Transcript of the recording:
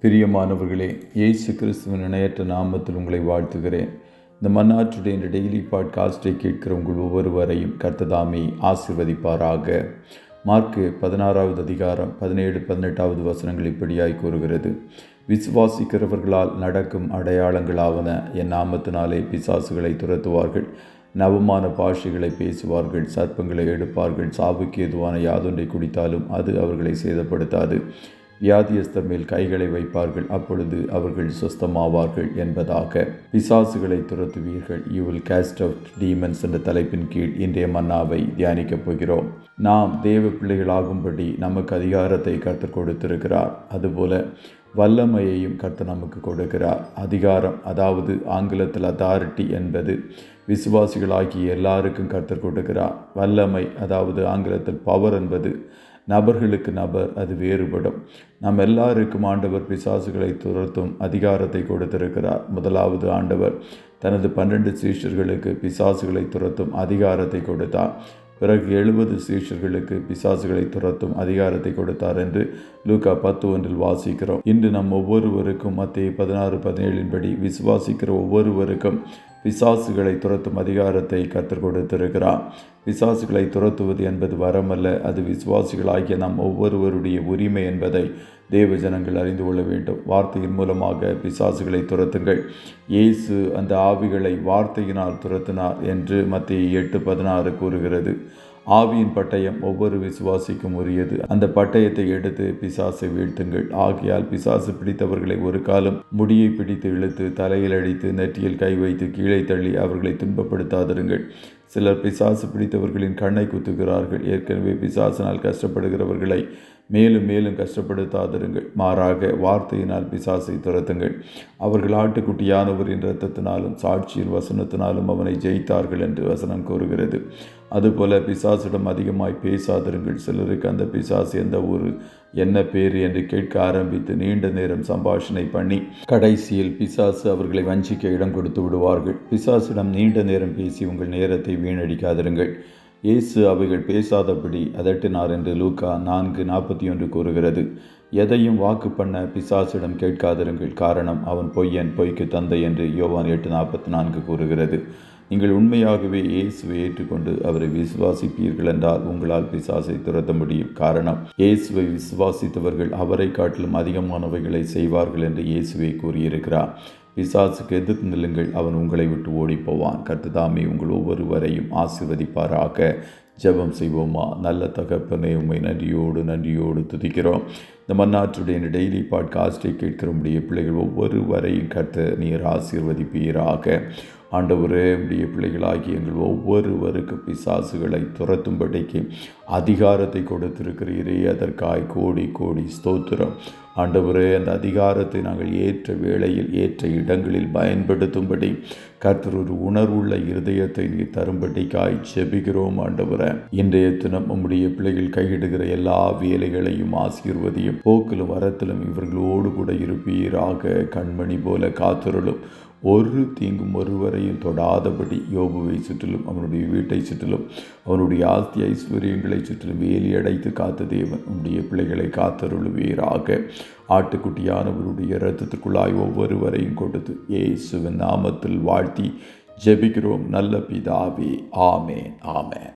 பிரியமானவர்களே, இயேசு கிறிஸ்துவின் இணையற்ற நாமத்தில் உங்களை வாழ்த்துகிறேன். இந்த மன்னாற்றுடைய இந்த டெய்லி பாட்காஸ்டை கேட்கிற உங்கள் ஒவ்வொருவரையும் கர்த்ததாமே ஆசீர்வதிப்பாராக. மார்க்கு 16வது அதிகாரம் 17-18 வசனங்கள் இப்படியாய் கூறுகிறது. விசுவாசிக்கிறவர்களால் நடக்கும் அடையாளங்களாவன, என் நாமத்தினாலே பிசாசுகளை துரத்துவார்கள், நவமான பாஷைகளை பேசுவார்கள், சர்ப்பங்களை எடுப்பார்கள், சாவுக்கு ஏதுவான யாதொன்றை குடித்தாலும் அது அவர்களை சேதப்படுத்தாது, வியாதியஸ்தர் மேல் கைகளை வைப்பார்கள், அப்பொழுது அவர்கள் சுஸ்தமாவார்கள் என்பதாக. பிசாசுகளை துரத்துவீர்கள், you will cast out demons என்ற தலைப்பின் கீழ் இன்றைய மன்னாவை தியானிக்கப் போகிறோம். நாம் தேவ பிள்ளைகளாகும்படி நமக்கு அதிகாரத்தை கர்த்தர் கொடுத்திருக்கிறார். அதுபோல வல்லமையையும் கர்த்தர் நமக்கு கொடுக்கிறார். அதிகாரம், அதாவது ஆங்கிலத்தில் அத்தாரிட்டி என்பது விசுவாசிகளாகிய எல்லாருக்கும் கர்த்தர் கொடுக்கிறார். வல்லமை, அதாவது ஆங்கிலத்தில் பவர் என்பது நபர்களுக்கு நபர் அது வேறுபடும். நாம் எல்லாருக்கும் ஆண்டவர் பிசாசுகளை துரத்தும் அதிகாரத்தை கொடுத்திருக்கிறார். முதலாவது ஆண்டவர் தனது 12 சீஷர்களுக்கு பிசாசுகளை துரத்தும் அதிகாரத்தை கொடுத்தார். பிறகு 70 சீஷர்களுக்கு பிசாசுகளை துரத்தும் அதிகாரத்தை கொடுத்தார் என்று லூக்கா 10:1 வாசிக்கிறோம். இன்று நம் ஒவ்வொருவருக்கும் மத்தேயு 16:17 படி விசுவாசிக்கிற ஒவ்வொருவருக்கும் பிசாசுகளை துரத்தும் அதிகாரத்தை கர்த்தர் கொடுத்திருக்கிறார். பிசாசுகளை துரத்துவது என்பது வரமல்ல, அது விசுவாசிகளாகிய நாம் ஒவ்வொருவருடைய உரிமை என்பதை தேவ ஜனங்கள் அறிந்து கொள்ள வேண்டும். வார்த்தையின் மூலமாக பிசாசுகளை துரத்துங்கள். இயேசு அந்த ஆவிகளை வார்த்தையினால் துரத்தினார் என்று மத்தேயு 8:16 கூறுகிறது. ஆவியின் பட்டயம் ஒவ்வொரு விசுவாசிக்கும் உரியது. அந்த பட்டயத்தை எடுத்து பிசாசை வீழ்த்துங்கள். ஆகையால் பிசாசு பிடித்தவர்களை ஒரு காலம் முடியை பிடித்து இழுத்து தலையில் அடித்து நெற்றியில் கை வைத்து கீழே தள்ளி அவர்களை துன்பப்படுத்தாதிருங்கள். சிலர் பிசாசு பிடித்தவர்களின் கண்ணை குத்துகிறார்கள். ஏற்கனவே பிசாசினால் கஷ்டப்படுகிறவர்களை மேலும் மேலும் கஷ்டப்படுத்தாதிருங்கள். மாறாக வார்த்தையினால் பிசாசை துரத்துங்கள். அவர்கள் ஆட்டுக்குட்டியானவரின் இரத்தத்தினாலும் சாட்சியின் வசனத்தினாலும் அவனை ஜெயித்தார்கள் என்று வசனம் கூறுகிறது. அதுபோல பிசாசிடம் அதிகமாய் பேசாதிருங்கள். சிலருக்கு அந்த பிசாசு எந்த ஊர், என்ன பேர் என்று கேட்க ஆரம்பித்து நீண்ட நேரம் சம்பாஷணை பண்ணி கடைசியில் பிசாசு அவர்களை வஞ்சிக்க இடம் கொடுத்து விடுவார்கள். பிசாசிடம் நீண்ட நேரம் பேசி உங்கள் நேரத்தை வீணடிக்காதிருங்கள். இயேசு அவைகள் பேசாதபடி அதட்டினார் என்று லூக்கா 4:41 கூறுகிறது. எதையும் வாக்கு பண்ண பிசாசிடம் கேட்காதிருங்கள். காரணம், அவன் பொய்யன், பொய்க்கு தந்தை என்று யோவான் 8:44 கூறுகிறது. நீங்கள் உண்மையாகவே இயேசுவை ஏற்றுக்கொண்டு அவரை விசுவாசிப்பீர்கள் என்றால் உங்களால் பிசாசை துரத்த முடியும். காரணம், இயேசுவை விசுவாசித்தவர்கள் அவரை காட்டிலும் அதிகமானவைகளை செய்வார்கள் என்று இயேசுவை கூறியிருக்கிறார். பிசாசுக்கு எதிர்த்து நில்லுங்கள், அவன் உங்களை விட்டு ஓடிப்போவான். கர்த்ததாமே உங்கள் ஒவ்வொருவரையும் ஆசீர்வதிப்பாராக. ஜெபம் செய்வோமா? நல்ல தகப்பனே, உம்மை நன்றியோடு துதிக்கிறோம். இந்த மன்னாற்றுடைய டெய்லி பாட்காஸ்டை கேட்கிறோமுடைய பிள்ளைகள் ஒவ்வொருவரையும் கர்த்தர் நீர் ஆசீர்வதிப்பீராக. ஆண்டவரே, உடைய பிள்ளைகளாகி எங்கள் ஒவ்வொருவருக்கு பிசாசுகளை துரத்தும்படிக்கு அதிகாரத்தை கொடுத்திருக்கிறீரே, அதற்காய் கோடி கோடி ஸ்தோத்திரம். ஆண்டவரே, அந்த அதிகாரத்தை நாங்கள் ஏற்ற வேளையில் ஏற்ற இடங்களில் பயன்படுத்தும்படி கர்த்தர் ஒரு உணர்வுள்ள இருதயத்தை நீ தரும்படிக்காய் ஜெபிக்கிறோம். ஆண்டவரே, இன்றைய தினம் உம்முடைய பிள்ளைகள் கையிடுகிற எல்லா வேலைகளையும் ஆசீர்வதியும். போக்கிலும் வரத்திலும் இவர்களோடு கூட இருப்பீராக. கண்மணி போல காத்திருளும். ஒரு தீங்கும் ஒருவரையும் தொடாதபடி யோபுவை சுற்றிலும் அவனுடைய வீட்டை சுற்றிலும் அவனுடைய ஆஸ்தி ஐஸ்வர்யங்களை சுற்றிலும் வேலி அடைத்து காத்த தேவன் உம்முடைய பிள்ளைகளை காத்தருளுவீராக. ஆட்டுக்குட்டியானவருடைய இரத்தத்துக்குள்ளாய் ஒவ்வொருவரையும் கொடுத்து இயேசுவின் நாமத்தில் வாழ்த்தி ஜெபிக்கிறோம் நல்ல பிதாவே. ஆமென், ஆமென்.